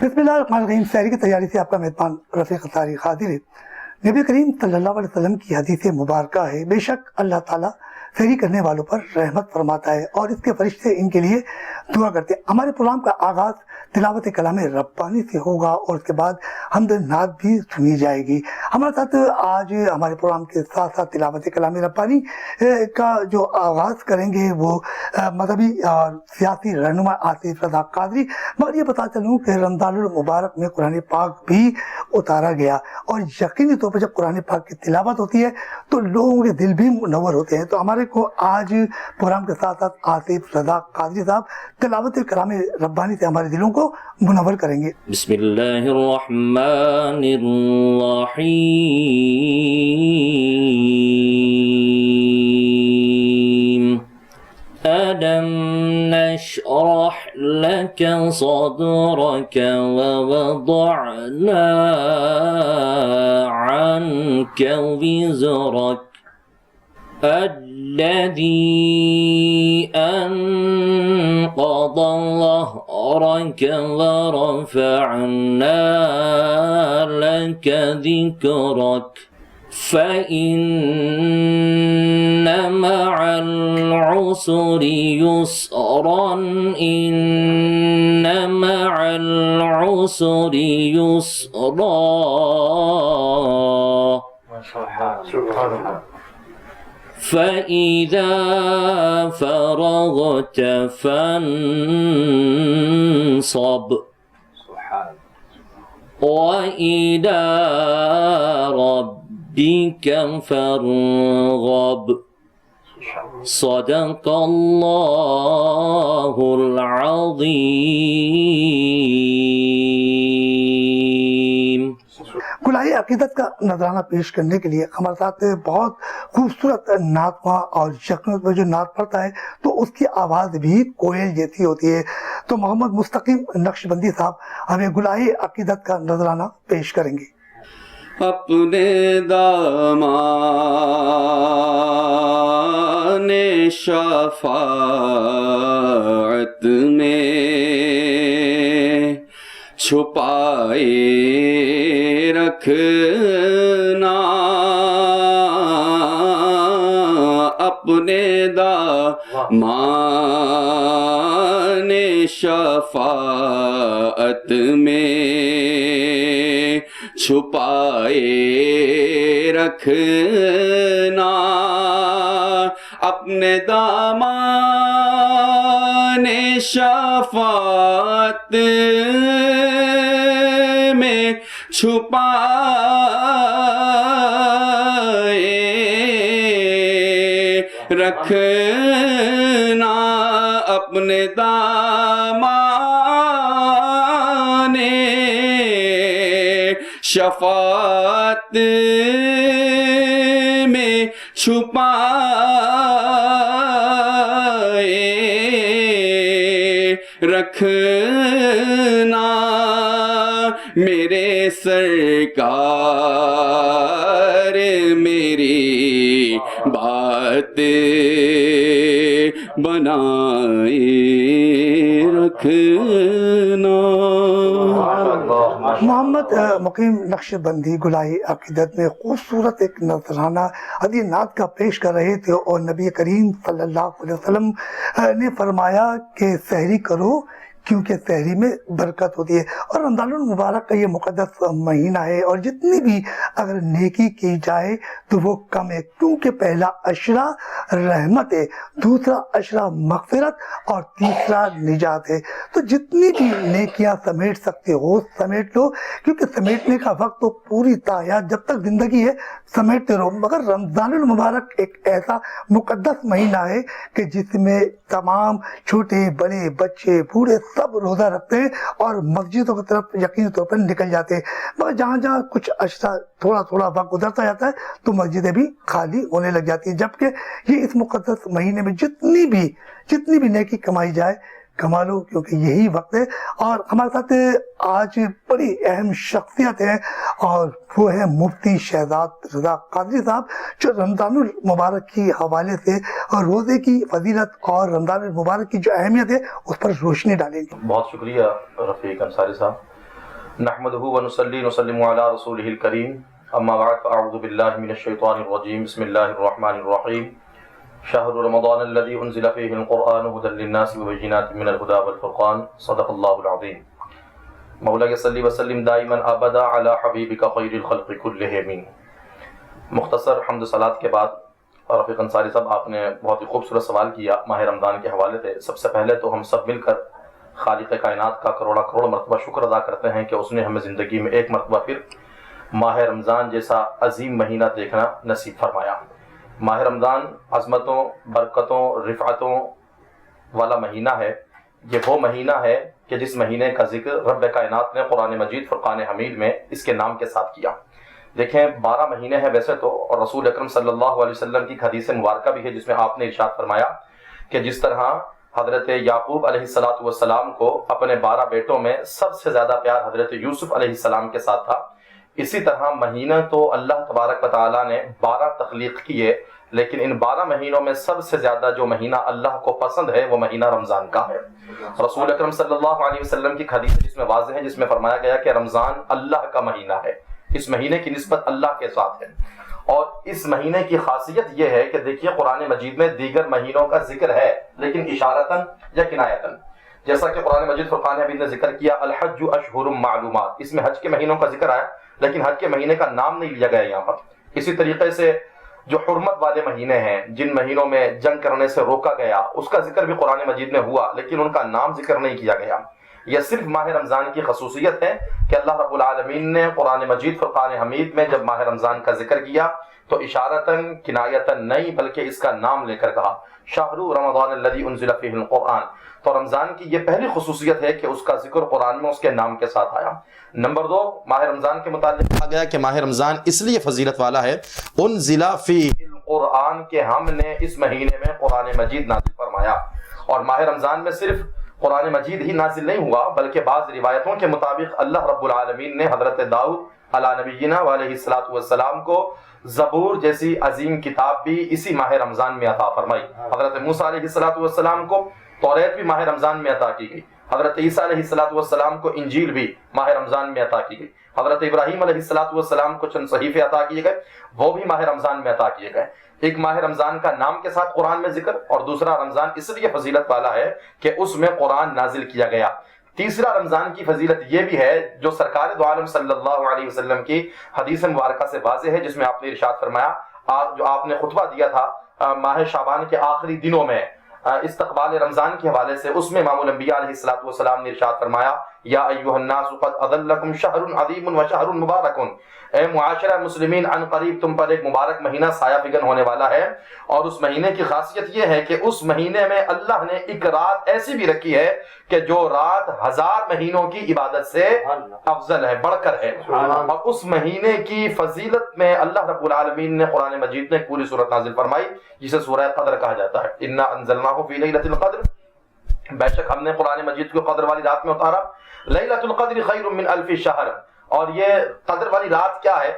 بسم اللہ الرحمن الرحیم. سحری کی تیاری سے آپ کا میزبان رفیق طارق حاضر ہے. نبی کریم صلی اللہ علیہ وسلم کی حدیث مبارکہ ہے, بے شک اللہ تعالیٰ سحری کرنے والوں پر رحمت فرماتا ہے اور اس کے فرشتے ان کے لیے دعا کرتے ہیں. ہمارے پروگرام کا آغاز تلاوت کلام ربانی سے ہوگا اور اس کے بعد حمد نعت بھی سنی جائے گی. ہمارے ساتھ آج ہمارے پروگرام کے ساتھ ساتھ تلاوت کلام ربانی کا جو آغاز کریں گے وہ مذہبی اور سیاسی رہنما آصف رضا قادری. مگر یہ بتا چلوں کہ رمضان المبارک میں قرآن پاک بھی اتارا گیا اور یقینی طور پر جب قرآن پاک کی تلاوت ہوتی ہے تو لوگوں کے دل بھی منور ہوتے ہیں. تو ہمارے کو آج پروگرام کے ساتھ ساتھ آصف رضا قادری صاحب تلاوت کلام ربانی سے ہمارے دلوں کو منور کریں گے. بسم اللہ الرحمن الرحیم. ألم نشرح لك صدرك ووضعنا عنك وزرك الذي أنقض ظهرك ورفعنا لك ذكرك فإن مع العسر يسرا إن مع العسر يسرا. فإذا فرغت فانصب وإلى ربك فارغب. صدق اللہ العظیم. گلائے عقیدت کا نذرانہ پیش کرنے کے لیے ہمارے ساتھ بہت خوبصورت نعتواں اور یقیناً جو نعت پڑھتا ہے تو اس کی آواز بھی کوئل جیسی ہوتی ہے. تو محمد مستقیم نقشبندی صاحب ہمیں گلائے عقیدت کا نذرانہ پیش کریں گے. اپنے دامان شفاعت میں چھپائے رکھنا, اپنے دامان شفاعت میں چھپائے رکھنا, اپنے دامان شفاعت میں چھپائے رکھنا, اپنے دامان شفاعت میں چھپائے رکھنا. میرے سرکار میری بات بنائے رکھنا. محمد مقیم نقشبندی گلائے عقیدت میں خوبصورت ایک نذرانہ حدیث نعت کا پیش کر رہے تھے اور نبی کریم صلی اللہ علیہ وسلم نے فرمایا کہ سحری کرو کیونکہ سحری میں برکت ہوتی ہے. اور رمضان المبارک کا یہ مقدس مہینہ ہے اور جتنی بھی اگر نیکی کی جائے تو وہ کم ہے, کیونکہ پہلا عشرہ رحمت ہے, دوسرا عشرہ مغفرت اور تیسرا نجات ہے. تو جتنی بھی نیکیاں سمیٹ سکتے ہو سمیٹ لو, کیونکہ سمیٹنے کا وقت تو پوری تاحیات جب تک زندگی ہے سمیٹتے رہو. مگر رمضان المبارک ایک ایسا مقدس مہینہ ہے کہ جس میں تمام چھوٹے بڑے بچے بوڑھے سب روزہ رکھتے ہیں اور مسجدوں کی طرف یقینی طور پر نکل جاتے ہیں. مگر جہاں جہاں کچھ عشرہ تھوڑا تھوڑا وقت گزرتا جاتا ہے تو مسجدیں بھی خالی ہونے لگ جاتی ہیں. جبکہ یہ اس مقدس مہینے میں جتنی بھی نیکی کمائی جائے کما لو, کیونکہ یہی وقت ہے. اور ہمارے ساتھ آج بڑی اہم شخصیت ہے اور وہ ہے مفتی شہزاد رضا قادری صاحب, جو رمضان المبارک کی حوالے سے اور روزے کی فضیلت اور رمضان المبارک کی جو اہمیت ہے اس پر روشنی ڈالیں گے. بہت شکریہ رفیق انصاری صاحب. نحمده ونصلي ونسلم على رسوله الكريم اما بعد فاعوذ بالله من الشيطان الرجيم بسم الله الرحمن الرحيم شهر رمضان الذي انزل فيه القرآن هدى للناس وبينات من الهدى والفرقان صدق الله العظيم مولاي صلی وسلم دائما ابدا على حبيبك خير الخلق كلهم. مختصر حمد و صلات کے بعد رفیق انصاری صاحب آپ نے بہت ہی خوبصورت سوال کیا ماہ رمضان کے حوالے سے. سب سے پہلے تو ہم سب مل کر خالق کائنات کا کروڑا کروڑ مرتبہ شکر ادا کرتے ہیں کہ اس نے ہمیں زندگی میں ایک مرتبہ پھر ماہ رمضان جیسا عظیم مہینہ دیکھنا نصیب فرمایا. ماہ رمضان عظمتوں، برکتوں، رفعتوں والا مہینہ ہے. یہ وہ مہینہ ہے کہ جس مہینے کا ذکر رب کائنات نے قرآن مجید فرقان حمید میں اس کے نام کے ساتھ کیا. دیکھیں 12 مہینے ہیں ویسے تو، اور رسول اکرم صلی اللہ علیہ وسلم کی حدیث مبارکہ بھی ہے جس میں آپ نے ارشاد فرمایا کہ جس طرح حضرت یعقوب علیہ السلام کو اپنے 12 بیٹوں میں سب سے زیادہ پیار حضرت یوسف علیہ السلام کے ساتھ تھا، اسی طرح مہینہ تو اللہ تبارک و تعالیٰ نے 12 تخلیق کیے، لیکن ان 12 مہینوں میں سب سے زیادہ جو مہینہ اللہ کو پسند ہے وہ مہینہ رمضان کا ہے. رسول اکرم صلی اللہ علیہ وسلم کی حدیث جس میں واضح ہے، جس میں فرمایا گیا کہ رمضان اللہ کا مہینہ ہے، اس مہینے کی نسبت اللہ کے ساتھ ہے. اور اس مہینے کی خاصیت یہ ہے کہ دیکھیے قرآن مجید میں دیگر مہینوں کا ذکر ہے لیکن اشارتاً یا کنایتاً، جیسا کہ قرآن مجید فرقان حمید نے ذکر کیا الحج اشہر معلومات، اس میں حج کے مہینوں کا ذکر آیا لیکن حج کے مہینے کا نام نہیں لیا گیا یہاں پر. اسی طریقے سے جو حرمت والے مہینے ہیں، جن مہینوں میں جنگ کرنے سے روکا گیا، اس کا ذکر بھی قرآن مجید میں ہوا لیکن ان کا نام ذکر نہیں کیا گیا. یہ صرف ماہ رمضان کی خصوصیت ہے کہ اللہ رب العالمین نے قرآن مجید فرقان حمید میں جب ماہ رمضان کا ذکر کیا تو اشارتاً کنایتاً نہیں بلکہ اس کا نام لے کر کہا شہر رمضان الذی انزل فیہ القرآن. تو رمضان کی یہ پہلی خصوصیت ہے کہ اس کا ذکر قرآن میں اس کے نام کے ساتھ آیا. نمبر 2، ماہ رمضان کے متعلق کہا گیا کہ ماہ رمضان اس لیے فضیلت والا ہے انزل فیہ القرآن کہ ہم نے اس مہینے میں قرآن مجید نازل فرمایا. اور ماہ رمضان میں صرف قرآن مجید ہی نازل نہیں ہوا بلکہ بعض روایتوں کے مطابق اللہ رب العالمین نے حضرت داؤد علی نبینا علیہ السلام کو زبور جیسی عظیم کتاب بھی اسی ماہ رمضان میں عطا فرمائی. حضرت موسیٰ علیہ السلام کو توریت بھی ماہ رمضان میں عطا کی گئی. حضرت عیسیٰ علیہ السلام کو انجیل بھی ماہ رمضان میں عطا کی گئی. حضرت ابراہیم علیہ السلام کو چند صحیفے عطا کیے گئے، وہ بھی ماہ رمضان میں عطا کیے گئے. ایک ماہ رمضان کا نام کے ساتھ قرآن میں ذکر، اور دوسرا رمضان اس لیے فضیلت والا ہے کہ اس میں قرآن نازل کیا گیا. تیسرا رمضان کی فضیلت یہ بھی ہے جو سرکار دو عالم صلی اللہ علیہ وسلم کی حدیث مبارکہ سے واضح ہے، جس میں آپ نے ارشاد فرمایا جو آپ نے خطبہ دیا تھا ماہ شعبان کے آخری دنوں میں استقبال رمضان کے حوالے سے، اس میں امام الانبیاء علیہ السلام نے ارشاد فرمایا یا ایھا الناس قد اضلکم شہر عظیم و شہر مبارک، اے معاشرہ مسلمین عن قریب تم پر ایک مبارک مہینہ سایہ فگن ہونے والا ہے. اور اس مہینے کی خاصیت یہ ہے کہ اس مہینے میں اللہ نے ایک رات ایسی بھی رکھی ہے کہ جو رات 1000 مہینوں کی عبادت سے افضل ہے، بڑھ کر ہے. اور اس مہینے کی فضیلت میں اللہ رب العالمین نے قرآن مجید میں پوری سورت نازل فرمائی جسے سورہ قدر کہا جاتا ہے. انا انزلناہ فی لیلۃ القدر، بے شک ہم نے قرآن مجید کو قدر والی رات میں اتارا. لیلۃ القدر خیر من الف شہر، اور یہ قدر والی رات کیا ہے؟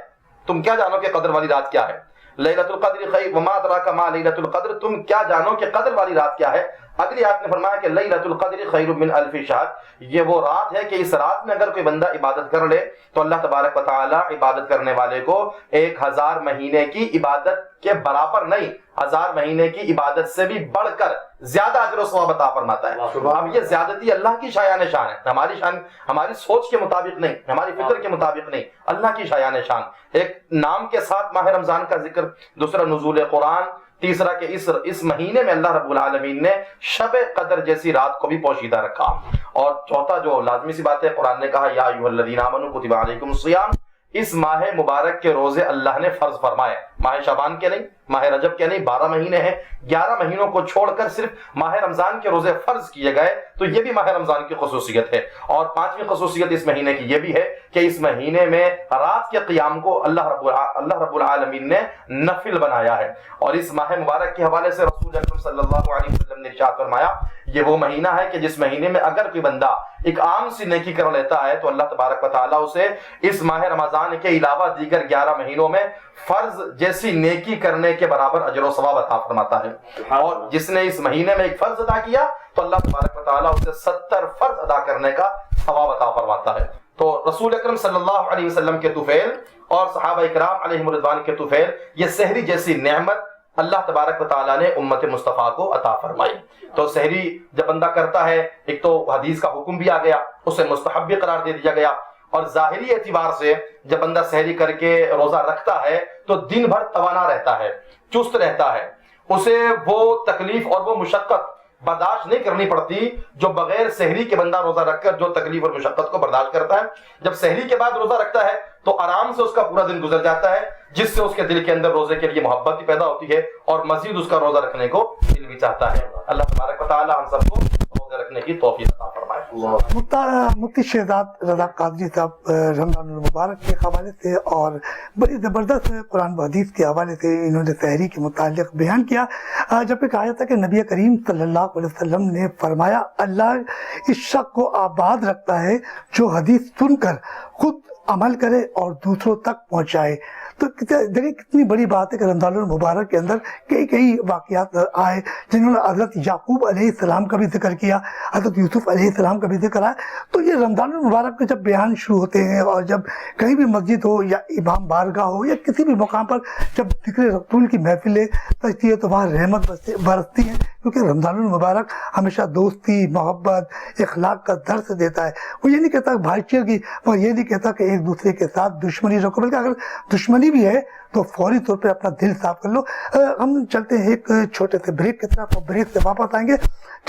تم کیا جانو کہ قدر والی رات کیا ہے؟ لیلۃ القدر خیر وما ادراک ما لیلۃ القدر، تم کیا جانو کہ قدر والی رات کیا ہے؟ اگلی آیت میں فرمایا کہ لیلۃ القدر خیر من الف شہر، یہ وہ رات ہے کہ اس رات میں اگر کوئی بندہ عبادت کر لے تو اللہ تبارک و تعالی عبادت کرنے والے کو 1000 مہینے کی عبادت کے برابر نہیں، 1000 مہینے کی عبادت سے بھی بڑھ کر زیادہ اجر و ثواب عطا فرماتا ہے. اب یہ زیادتی اللہ کی شایان شان ہے، ہماری شان ہماری سوچ کے مطابق نہیں، ہماری فکر کے مطابق نہیں، اللہ کی شایان شان. ایک نام کے ساتھ ماہ رمضان کا ذکر، دوسرا نزول قرآن، تیسرا کہ اس مہینے میں اللہ رب العالمین نے شب قدر جیسی رات کو بھی پوشیدہ رکھا. اور چوتھا جو لازمی سی بات ہے، قرآن نے کہا یا ایھا الذین آمنوا کتب علیکم الصیام، اس ماہ مبارک کے روزے اللہ نے فرض فرمائے. ماہ شعبان کے نہیں، ماہ رجب کے نہیں، 12 مہینے ہیں، 11 مہینوں کو چھوڑ کر صرف ماہ رمضان کے روزے فرض کیے گئے، تو یہ بھی ماہ رمضان کی خصوصیت ہے. اور 5ویں خصوصیت اس مہینے کی یہ بھی ہے کہ اس مہینے میں رات کے قیام کو اللہ رب العالمین نے نفل بنایا ہے. اور اس ماہ مبارک کے حوالے سے رسول اکرم صلی اللہ علیہ وسلم نے ارشاد فرمایا یہ وہ مہینہ ہے کہ جس مہینے میں اگر کوئی بندہ ایک عام سی نیکی کر لیتا ہے تو اللہ تبارک و تعالیٰ اسے اس ماہ رمضان کے علاوہ دیگر 11 مہینوں میں فرض جیسی نیکی کرنے کے برابر اجر و ثواب عطا فرماتا ہے. اور جس نے اس مہینے میں ایک فرض ادا کیا تو اللہ تبارک و تعالیٰ اسے 70 فرض ادا کرنے کا ثواب عطا فرماتا ہے. تو رسول اکرم صلی اللہ علیہ وسلم کے طفیل اور صحابہ اکرام علیہم رضوان کے طفیل، یہ سحری جیسی نعمت اللہ تبارک و تعالیٰ نے امت مصطفیٰ کو عطا فرمائی. تو سحری جب بندہ کرتا ہے، ایک تو حدیث کا حکم بھی آ گیا، اسے مستحب بھی قرار دے دیا گیا، اور ظاہری اعتبار سے جب بندہ سحری کر کے روزہ رکھتا ہے تو دن بھر توانا رہتا ہے، چست رہتا ہے، اسے وہ تکلیف اور وہ مشقت برداشت نہیں کرنی پڑتی جو بغیر سحری کے بندہ روزہ رکھ کر جو تکلیف اور مشقت کو برداشت کرتا ہے. جب سحری کے بعد روزہ رکھتا ہے تو آرام سے اس کا پورا دن گزر جاتا ہے، جس سے اس کے دل کے اندر روزے کے لیے محبت بھی پیدا ہوتی ہے اور مزید اس کا روزہ رکھنے کو دل بھی چاہتا ہے. اللہ تبارک و تعالیٰ ہم سب کو روزے رکھنے کی توفیق عطا فرمائے. مفتی شہزاد رضا قادری صاحب رمضان المبارک کے حوالے سے اور بڑی زبردست قرآن و حدیث کے حوالے سے انہوں نے سحری کے متعلق بیان کیا، جب کہ کہا تھا کہ نبی کریم صلی اللہ علیہ وسلم نے فرمایا اللہ اس شخص کو آباد رکھتا ہے جو حدیث سن کر خود عمل کرے اور دوسروں تک پہنچائے. تو دیکھیں کتنی بڑی بات ہے کہ رمضان المبارک کے اندر کئی واقعات آئے جنہوں نے حضرت یعقوب علیہ السلام کا بھی ذکر کیا، حضرت یوسف علیہ السلام کا بھی ذکر آیا. تو یہ رمضان المبارک کے جب بیان شروع ہوتے ہیں اور جب کہیں بھی مسجد ہو یا امام بارگاہ ہو یا کسی بھی مقام پر جب ذکر رسول کی محفلیں سجتی ہے تو وہاں رحمت برستی ہیں، کیونکہ رمضان المبارک ہمیشہ دوستی، محبت، اخلاق کا درس دیتا ہے. وہ یہ نہیں کہتا بھائی چارگی، اور یہ نہیں کہتا کہ ایک دوسرے کے ساتھ دشمنی رکھو، بلکہ اگر دشمنی بھی ہے تو فوری طور پہ اپنا دل صاف کر لو. ہم چلتے ہیں ایک چھوٹے سے بریک کی طرف، اور بریک سے واپس آئیں گے،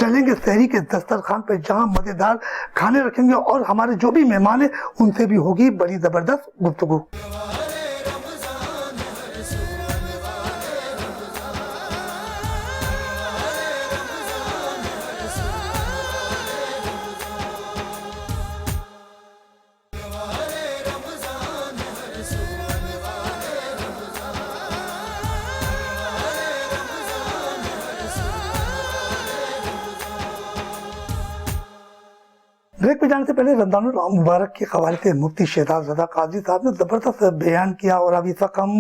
چلیں گے سحری کے دسترخوان پہ جہاں مزیدار کھانے رکھیں گے اور ہمارے جو بھی مہمان ہیں ان سے بھی ہوگی بڑی زبردست گفتگو. بریک پہ جانے سے پہلے رمضان المبارک کے حوالے سے مفتی شہزاد رضا قادری صاحب نے زبردست بیان کیا، اور ابھی تک ہم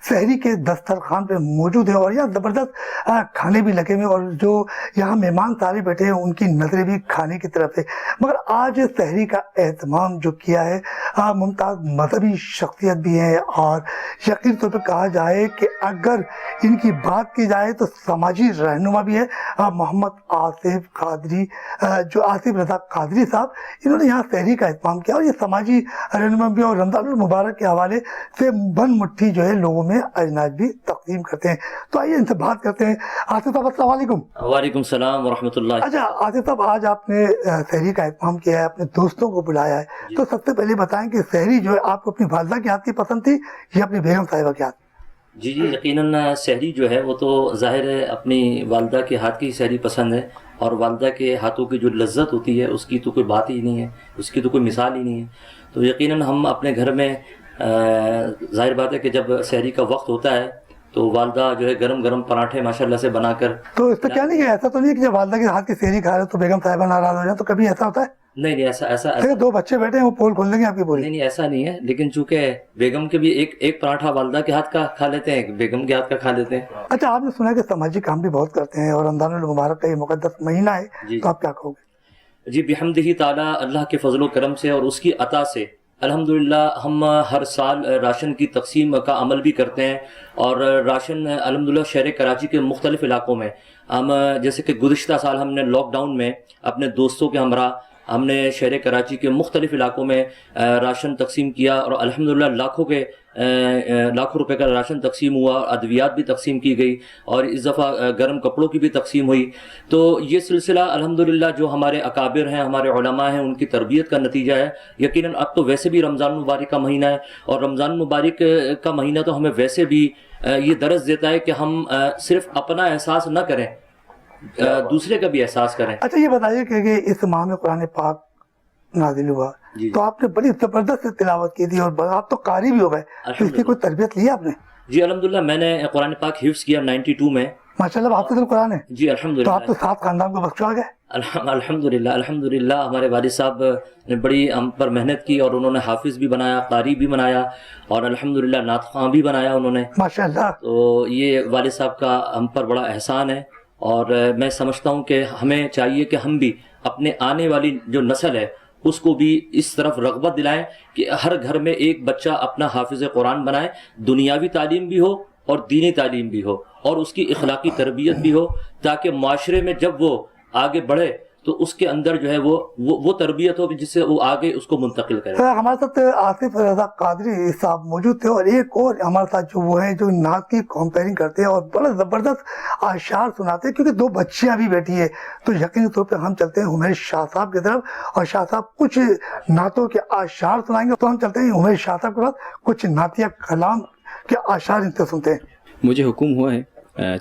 سحری کے دسترخوان پہ موجود ہیں اور یہاں زبردست کھانے بھی لگے ہوئے، اور جو یہاں مہمان سارے بیٹھے ہیں ان کی نظریں بھی کھانے کی طرف ہے. مگر آج سحری کا اہتمام جو کیا ہے ممتاز مذہبی شخصیت بھی ہیں، اور یقینی طور پہ کہا جائے کہ اگر ان کی بات کی جائے تو سماجی رہنما بھی ہے محمد آصف قادری، جو آصف رضا قادری صاحب، انہوں نے یہاں سحری کا اہتمام کیا اور یہ سماجی رہنما بھی، اور رمضان المبارک کے حوالے سے بن مٹھی جو ہے لوگوں میں اجناس بھی تقسیم کرتے ہیں. تو آئیے ان سے بات کرتے ہیں. آصف صاحب السلام علیکم. وعلیکم السلام ورحمۃ اللہ. اچھا آصف صاحب، آج آپ نے سحری کا اہتمام کیا ہے، اپنے دوستوں کو بلایا ہے، تو سب سے پہلے بتائیں کہ سحری جو ہے آپ کو اپنی والدہ کے ہاتھ کی پسند تھی یا اپنی بیگم صاحبہ کے ہاتھ؟ جی یقیناً سحری جو ہے وہ تو ظاہر ہے اپنی والدہ کے ہاتھ کی سحری پسند ہے، اور والدہ کے ہاتھوں کی جو لذت ہوتی ہے اس کی تو کوئی بات ہی نہیں ہے، اس کی تو کوئی مثال ہی نہیں ہے. تو یقیناً ہم اپنے گھر میں ظاہر بات ہے کہ جب سحری کا وقت ہوتا ہے تو والدہ جو ہے گرم گرم پراٹھے ماشاءاللہ سے بنا کر. تو اس پہ کیا نہیں ہے، ایسا تو نہیں ہے کہ جب والدہ کے ہاتھ کی سحری کھا رہے تو بیگم صاحبہ ناراض ہو جائیں؟ تو کبھی ایسا ہوتا ہے؟ نہیں ایسا دو بچے بیٹھے ہیں وہ پول کھول دیں گے آپ کی پوری. نہیں ایسا نہیں ہے، لیکن چونکہ بیگم کے بھی ایک پراٹھا والدہ کے ہاتھ کا کھا لیتے ہیں، بیگم کے ہاتھ کا کھا لیتے ہیں. اچھا آپ نے سنا ہے کہ سماجی کام بھی بہت کرتے ہیں اور رمضان المبارک کا یہ مقدس مہینہ ہے، تو آپ کیا کہو گے؟ جی بحمدہ تعالیٰ، اللہ کے فضل و کرم سے اور اس کی عطا سے الحمدللہ ہم ہر سال راشن کی تقسیم کا عمل بھی کرتے ہیں، اور راشن الحمدللہ شہر کراچی کے مختلف علاقوں میں ہم، جیسے کہ گزشتہ سال ہم نے لاک ڈاؤن میں اپنے دوستوں کے ہمراہ ہم نے شہر کراچی کے مختلف علاقوں میں راشن تقسیم کیا، اور الحمدللہ لاکھوں روپے کا راشن تقسیم ہوا، ادویات بھی تقسیم کی گئی، اور اس دفعہ گرم کپڑوں کی بھی تقسیم ہوئی. تو یہ سلسلہ الحمدللہ جو ہمارے اکابر ہیں، ہمارے علماء ہیں، ان کی تربیت کا نتیجہ ہے. یقیناً اب تو ویسے بھی رمضان المبارک کا مہینہ ہے، اور رمضان المبارک کا مہینہ تو ہمیں ویسے بھی یہ درس دیتا ہے کہ ہم صرف اپنا احساس نہ کریں، دوسرے کا بھی احساس کریں. اچھا یہ بتائیے کہ اس ماہ میں قرآن پاک نازل ہوا، تو آپ نے بڑی زبردست تلاوت کی تھی اور آپ تو قاری بھی ہو گئے، تو اس کی کوئی تربیت لی آپ نے؟ جی الحمدللہ میں نے قرآن پاک حفظ کیا 92 میں. ماشاءاللہ حافظ القرآن ہے. جی الحمدللہ. تو آپ تو سات خاندان کو بخشوا گئے. الحمدللہ ہمارے والد صاحب نے بڑی ہم پر محنت کی، اور انہوں نے حافظ بھی بنایا، قاری بھی بنایا، اور الحمدللہ نعت خواں بھی بنایا انہوں نے ماشاءاللہ. تو یہ والد صاحب کا ہم پر بڑا احسان ہے، اور میں سمجھتا ہوں کہ ہمیں چاہیے کہ ہم بھی اپنے آنے والی جو نسل ہے اس کو بھی اس طرف رغبت دلائیں کہ ہر گھر میں ایک بچہ اپنا حافظ قرآن بنائے، دنیاوی تعلیم بھی ہو اور دینی تعلیم بھی ہو، اور اس کی اخلاقی تربیت بھی ہو، تاکہ معاشرے میں جب وہ آگے بڑھے تو اس کے اندر جو ہے وہ تربیت ہو جس سے وہ آگے اس کو منتقل کرے۔ ہمارے ساتھ آصف رضا قادری صاحب موجود تھے، اور ایک اور ہمارے ساتھ جو وہ ہیں جو نعت کی کمپیئرنگ کرتے ہیں اور بڑا زبردست اشعار سناتے ہیں، کیونکہ دو بچیاں بھی بیٹھی ہیں، تو یقینی طور پہ ہم چلتے ہیں عمیر شاہ صاحب کی طرف، اور شاہ صاحب کچھ نعتوں کے اشعار سنائیں گے، تو ہم چلتے ہیں عمیر شاہ صاحب کے بعد کچھ نعتیہ کلام کے اشعار ان سے سنتے ہیں۔ مجھے حکم ہوا ہے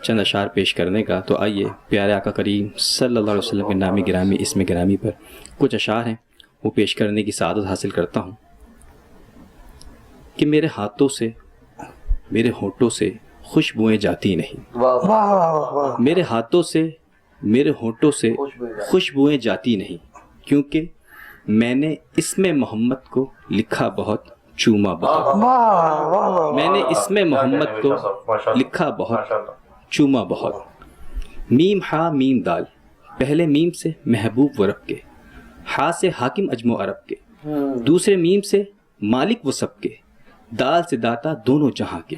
چند اشعار پیش کرنے کا، تو آئیے پیارے آقا کریم صلی اللہ علیہ وسلم کے نام گرامی اسم گرامی پر کچھ اشعار ہیں وہ پیش کرنے کی سعادت حاصل کرتا ہوں کہ میرے ہاتھوں سے میرے ہونٹوں سے خوشبوئیں جاتی نہیں، واہ واہ واہ، میرے ہاتھوں سے میرے ہونٹوں سے خوشبوئیں جاتی نہیں، کیونکہ میں نے اسم محمد کو لکھا بہت چوما بہت، واہ واہ واہ، میں نے اسم محمد کو لکھا بہت چوما بہت۔ میم ہا میم دال، پہلے میم سے محبوب و رب کے، ہا سے حاکم اجم و عرب کے، دوسرے میم سے مالک و سب کے، دال سے داتا دونوں جہاں کے،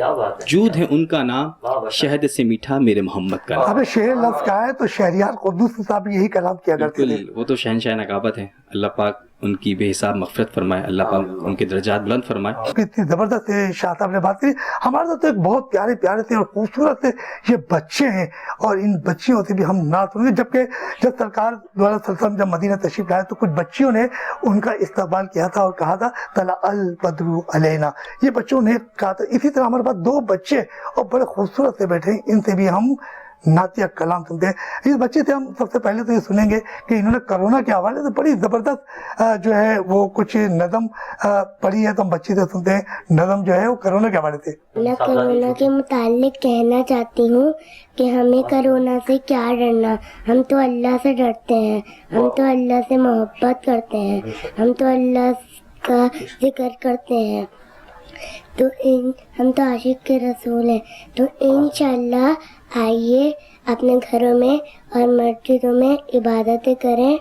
جود ہے ان کا نام شہد سے میٹھا میرے محمد کا نام۔ ابھی شعر لفظ کا ہے تو شہریار قدوس صاحب یہی کلام کیا کرتے تھے۔ بالکل، وہ تو شہنشاہ نقابت ہیں، اللہ پاک ان کی بے حساب مغفرت فرمائے، اللہ پاک ان کے درجات بلند فرمائے۔ اتنی زبردست شاہ صاحب نے بات کی۔ ہمارے ساتھ تو ایک بہت پیارے پیارے سے اور خوبصورت سے یہ بچے ہیں، اور ان بچیوں سے بھی ہم نعت سنیں گے، جبکہ جب سرکار دو علیہ وسلم جب مدینہ تشریف لائے تو کچھ بچیوں نے ان کا استقبال کیا تھا اور کہا تھا طلع البدر علینا، یہ بچوں نے کہا تھا۔ اسی طرح ہمارے پاس دو بچے اور بڑے خوبصورت سے بیٹھے ہیں، ان سے بھی ہم نعتیہ کلام سنتے ہیں۔ اس بچے سے ہم سب سے پہلے تو یہ سنیں گے کہ انہوں نے کرونا کے حوالے سے بڑی زبردست جو ہے وہ کچھ نظم پڑھی ہے، تو ہم بچے سے سنتے ہیں نظم جو ہے وہ کرونا کے حوالے سے۔ میں کرونا کے متعلق کہنا چاہتی ہوں کہ ہمیں کرونا سے کیا ڈرنا، ہم تو اللہ سے ڈرتے ہیں، ہم تو اللہ سے محبت کرتے ہیں، ہم تو اللہ کا ذکر کرتے ہیں، تو ہم تو عاشق کے رسول ہیں، تو انشاءاللہ آئیے اپنے گھروں میں اور مسجدوں میں عبادتیں کریں،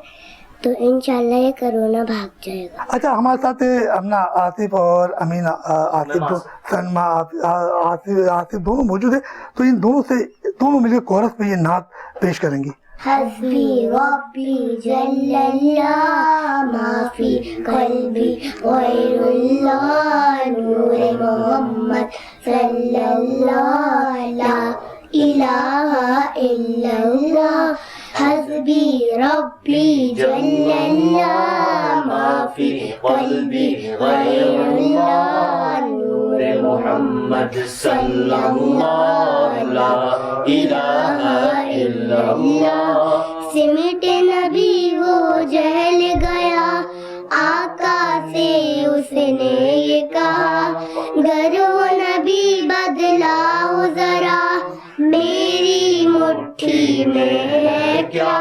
تو انشاءاللہ یہ کرونا بھاگ جائے گا۔ اچھا، ہمارے ساتھ امنا آصف اور امین آصف سلمہ آصف دونوں موجود ہیں، تو ان دونوں سے دونوں مل کے کورس میں یہ نعت پیش کریں گی۔ حسبی ربی جل اللہ ما فی قلبی غیر اللہ نور محمد صلی اللہ لا الہ الا اللہ حسبی ربی جل اللہ ما فی قلبی غیر اللہ نور محمد صلی اللہ لا الہ الا اللہ۔ سمٹ نبی وہ جہل گیا آقا سے اس نے یہ کہا، گر وہ نبی بدلا ہو ذرا میری مٹھی میں ہے کیا،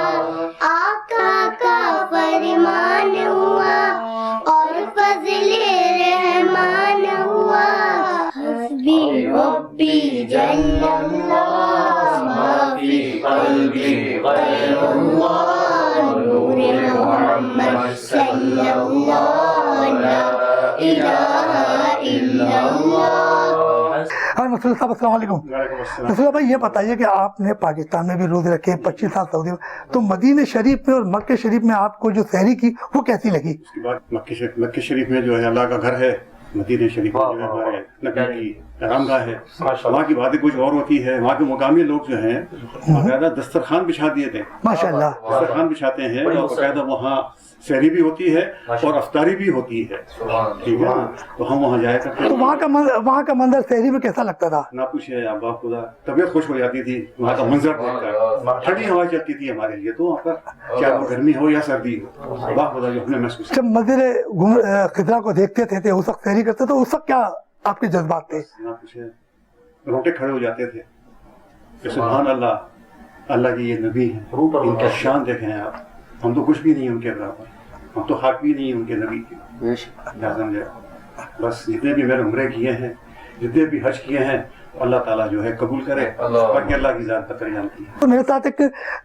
آقا کا فرمان ہوا اور فضل رحمان ہوا، حسبی ربی جل اللہ ما فی قلبی غیر اللہ نور محمد صلی اللہ لا الہ الا اللہ۔ نصر صاحب السلام علیکم۔ نصر بھائی یہ بتائیے کہ آپ نے پاکستان میں بھی روزے رکھے، 25 سال سعودی میں، تو مدینہ شریف میں اور مکہ شریف میں آپ کو جو سحری کی وہ کیسی لگی؟ اس کے بعد مکہ شریف میں جو ہے اللہ کا گھر ہے، مدینہ شریف میں جو ہے ہمارے نبی کی آرام گاہ ہے، وہاں کی باتیں کچھ اور ہوتی ہے۔ وہاں کے مقامی لوگ جو ہیں باقاعدہ دسترخوان بچھا دیے تھے، ماشاءاللہ دسترخوان بچھاتے ہیں، اور باقاعدہ وہاں سحری بھی ہوتی ہے اور افطاری بھی ہوتی ہے، ٹھیک ہے، تو ہم وہاں جایا کرتے تو وہاں کا منظر سحری میں کیسا لگتا تھا؟ نہ پوچھے ابا خدا، طبیعت خوش ہو جاتی تھی وہاں کا منظر دیکھ کر، ٹھنڈی ہوا چلتی تھی ہمارے لیے، تو وہاں پر چاہے وہ گرمی ہو یا سردی ہو، ابا خدا جو ہم نے محسوس جب منظر خضرا کو دیکھتے تھے اس وقت سحری کرتے تو اس وقت کیا آپ کے جذبات تھے؟ نہ پوچھے، روٹے کھڑے ہو جاتے تھے کہ سبحان اللہ، اللہ کی یہ نبی ہیں، ان کی شان دیکھیں آپ، ہم تو کچھ بھی نہیں ان کے برابر، ہم تو حق بھی نہیں ان کے نبی کے، کیا سمجھے؟ بس جتنے بھی میں نے عمرے کیے ہیں، جتنے بھی حج کیے ہیں، اللہ تعالیٰ جو ہے قبول کرے، باقی اللہ کی ذات بہتر جانتی ہے۔ تو میرے ساتھ ایک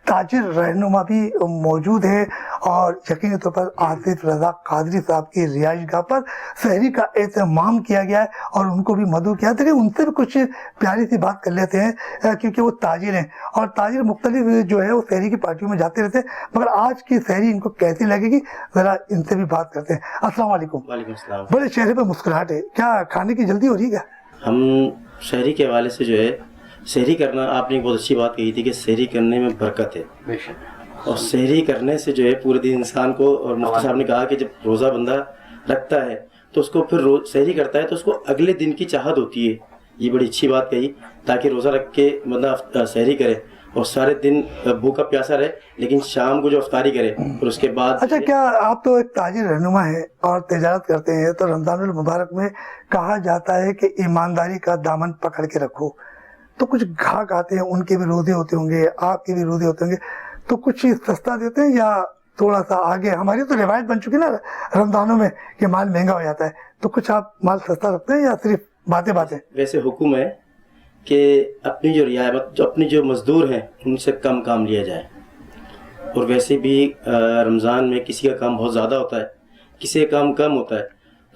تاجر رہنما بھی موجود ہے اور یقینی طور پر آصف رضا قادری صاحب کی رہائش گاہ پر سحری کا اہتمام کیا گیا ہے اور ان کو بھی مدعو کیا ہے۔ ان سے بھی کچھ پیاری سی بات کر لیتے ہیں کیونکہ وہ تاجر ہیں اور تاجر مختلف جو ہے وہ سحری کی پارٹیوں میں جاتے رہتے ہیں، مگر آج کی سحری ان کو کیسی لگے گی ذرا ان سے بھی بات کرتے ہیں۔ السلام علیکم۔ وعلیکم السلام۔ بڑے چہرے پہ مسکراہٹ ہے، کیا کھانے کی جلدی ہو رہی ہے کیا؟ ہم شہری کے حوالے سے جو ہے سحری کرنا، آپ نے ایک بہت اچھی بات کہی تھی کہ سحری کرنے میں برکت ہے، اور سحری کرنے سے جو ہے پورے دن انسان کو، اور مفتی صاحب نے کہا کہ جب روزہ بندہ رکھتا ہے تو اس کو پھر سحری کرتا ہے تو اس کو اگلے دن کی چاہت ہوتی ہے۔ یہ بڑی اچھی بات کہی، تاکہ روزہ رکھ کے بندہ سحری کرے اور سارے دن بھوکا پیاسا رہے، لیکن شام کو جو افطاری کرے اور اس کے بعد۔ اچھا، کیا آپ تو ایک تاجر رہنما ہیں اور تجارت کرتے ہیں، تو رمضان المبارک میں کہا جاتا ہے کہ ایمانداری کا دامن پکڑ کے رکھو، تو کچھ گاہک آتے ہیں، ان کے بھی روزے ہوتے ہوں گے، آپ کے بھی روزے ہوتے ہوں گے، تو کچھ سستا دیتے ہیں یا تھوڑا سا آگے؟ ہماری تو روایت بن چکی نا رمضانوں میں کہ مال مہنگا ہو جاتا ہے، تو کچھ آپ مال سستا رکھتے ہیں یا صرف باتیں؟ ویسے حکم ہے کہ اپنی جو رعایت، اپنے جو مزدور ہیں ان سے کم کام لیا جائے، اور ویسے بھی رمضان میں کسی کا کام بہت زیادہ ہوتا ہے، کسی کا کام کم ہوتا ہے،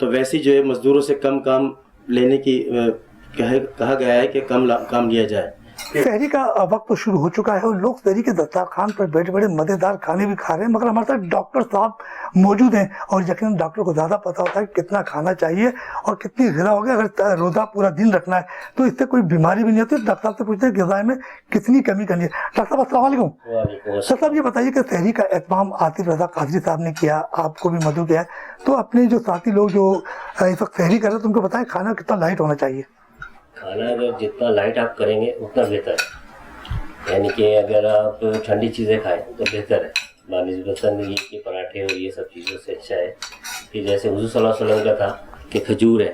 تو ویسے جو ہے مزدوروں سے کم کام لینے کی کہا گیا ہے کہ کم کام لیا جائے۔ سحری کا وقت تو شروع ہو چکا ہے اور لوگ سحری کے دسترخوان پر بیٹھے بیٹھے مزیدار کھانے بھی کھا رہے ہیں، مگر ہمارے ساتھ ڈاکٹر صاحب موجود ہیں اور یقیناً ڈاکٹر کو زیادہ پتہ ہوتا ہے کہ کتنا کھانا چاہیے اور کتنی غذا ہوگی۔ اگر روزہ پورا دن رکھنا ہے تو اس سے کوئی بیماری بھی نہیں ہوتی۔ ڈاکٹر صاحب سے پوچھتے ہیں غذا میں کتنی کمی کرنی ہے۔ ڈاکٹر صاحب السلام علیکم۔ سر صاحب یہ بتائیے کہ سحری کا اہتمام آصف رضا قادری صاحب نے کیا، آپ کو بھی مدعو کیا ہے، تو اپنے جو ساتھی لوگ جو اس وقت سحری کر رہے ہیں تو ان کو بتائیں کھانا کتنا لائٹ ہونا چاہیے؟ کھانا اگر جتنا لائٹ آپ کریں گے اتنا بہتر ہے، یعنی کہ اگر آپ ٹھنڈی چیزیں کھائیں تو بہتر ہے بنسبت یہ کہ پراٹھے اور یہ سب چیزوں سے اچھا ہے کہ جیسے حضور صلی اللہ علیہ وسلم کا تھا کہ کھجور ہے،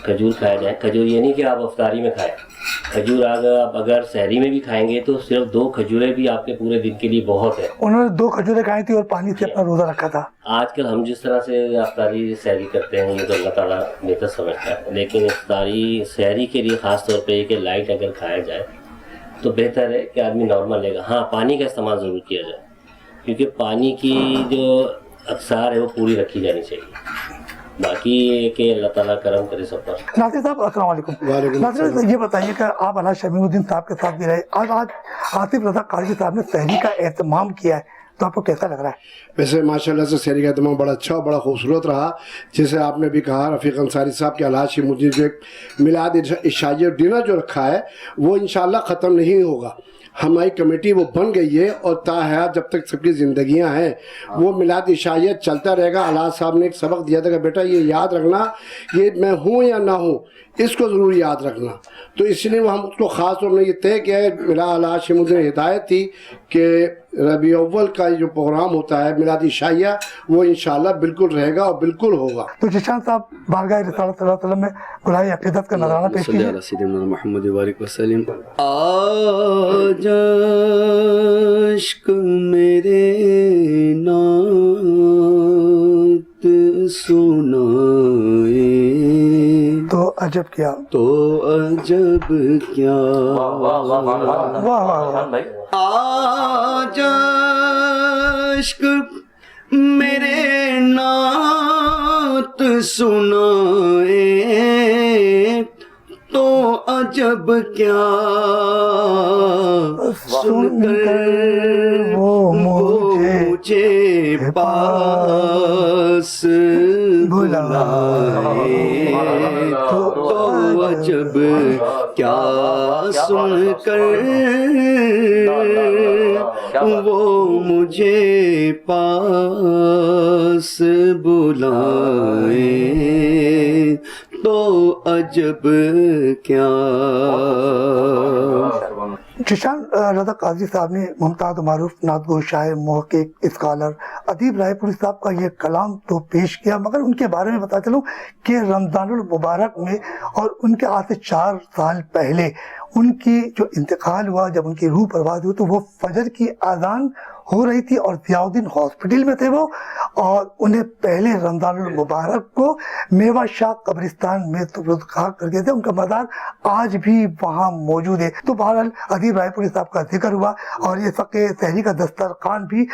کھجور کھایا جائے۔ کھجور یہ نہیں کہ آپ افطاری میں کھائیں، کھجور آپ اگر سحری میں بھی کھائیں گے تو صرف 2 کھجوریں بھی آپ کے پورے دن کے لیے بہت ہے۔ انہوں نے 2 کھجوریں کھائی تھی اور پانی سے اپنا روزہ رکھا تھا۔ آج کل ہم جس طرح سے افطاری سحری کرتے ہیں یہ تو اللہ تعالیٰ بہتر سمجھتا ہے، لیکن افطاری سحری کے لیے خاص طور پہ یہ کہ لائٹ اگر کھایا جائے تو بہتر ہے کہ آدمی نارمل لے گا۔ ہاں، پانی کا استعمال ضرور کیا جائے کیونکہ پانی کی جو اقسار ہے وہ پوری رکھی جانی چاہیے۔ باقی یہ کہ اللہ تعالیٰ کرم کرے سب پر۔ ناصر صاحب السلام علیکم۔ ناصر صاحب یہ بتائیے کہ آپ علامہ شمیم الدین صاحب کے ساتھ بھی رہے، آج آصف رضا قادری صاحب نے سحری کا اہتمام کیا ہے، تو آپ کو کیسا لگ رہا ہے؟ ویسے ماشاءاللہ سے سحری کا اہتمام بڑا اچھا اور بڑا خوبصورت رہا، جیسے آپ نے بھی کہا رفیق انصاری صاحب کے علامہ شمیم الدین جو ایک میلاد عشائیہ ڈنر جو رکھا ہے وہ انشاءاللہ ختم نہیں ہوگا۔ ہماری کمیٹی وہ بن گئی ہے اور تا حیات جب تک سب کی زندگیاں ہیں وہ میلاد عشائیہ چلتا رہے گا۔ علامہ صاحب نے ایک سبق دیا تھا کہ بیٹا یہ یاد رکھنا، یہ میں ہوں یا نہ ہوں اس کو ضرور یاد رکھنا، تو اس لیے ہم اس کو خاص طور پر یہ طے کیا ہے۔ میرا علامہ شمیم الدین ہدایت تھی کہ ربیع اول کا جو پروگرام ہوتا ہے میلاد عشائیہ وہ انشاءاللہ بالکل رہے گا اور بالکل ہوگا۔ تو جشان صاحب بارگاہ رسالت صلی اللہ علیہ وسلم میں گلائے عقیدت کا نذرانہ پیش صلی کیجیے۔ اللہ سیدنا محمد وبارک وسلم۔ آج عشق میرے نعت سنائے تو عجب کیا، تو عجب کیا، واہ واہ واہ۔ آج عشق میرے نعت سنائے تو عجب کیا، سن کر وہ مجھے پاس بلائے تو عجب کیا، سن کر وہ مجھے پاس بلائے تو عجب کیا۔ جشان رضا قادری صاحب نے ممتاز و معروف نعت گو شاعر، محقق، اسکالر ادیب رائے پوری صاحب کا یہ کلام تو پیش کیا، مگر ان کے بارے میں بتا چلوں کہ رمضان المبارک میں اور ان کے آج سے 4 سال پہلے ان کی جو انتقال ہوا، جب ان کی روح پرواز ہوئی تو وہ فجر کی اذان ہو رہی تھی اور ضیاء الدین ہاسپٹل میں تھے وہ، اور انہیں پہلے رمضان المبارک کو میوہ شاہ قبرستان میں تبرک خاک کر گئے تھے. ان کا مزار آج بھی وہاں موجود ہے. تو بہرحال ادیب رائے پوری صاحب کا ذکر ہوا اور یہ وقت سحری کا دسترخوان بھی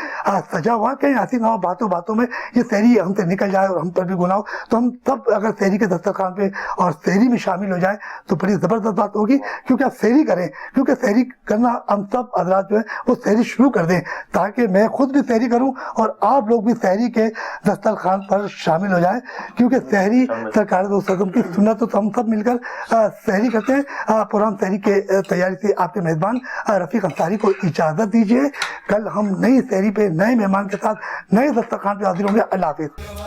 سجا ہوا. کہیں ایسی نہ ہو باتوں باتوں میں یہ سحری ہم سے نکل جائے اور ہم پر بھی گناہ ہو، تو ہم سب اگر سحری کے دسترخوان پہ اور سحری میں شامل ہو جائیں تو بڑی زبردست بات ہوگی. کیونکہ آپ سحری کریں، کیونکہ سحری کرنا ہم سب حضرات جو ہیں وہ سحری شروع کر دیں تاکہ میں خود بھی سحری کروں اور آپ لوگ بھی سحری کے دسترخوان پر شامل ہو جائیں. کیونکہ سحری سرکار دو سزم کی سنت تو ہم سب مل کر سحری کرتے ہیں. پران سحری کے تیاری سے آپ کے میزبان رفیق انصاری کو اجازت دیجیے. کل ہم نئی سحری پہ نئے مہمان کے ساتھ نئے دسترخوان پہ حاضر ہوں گے. اللہ حافظ.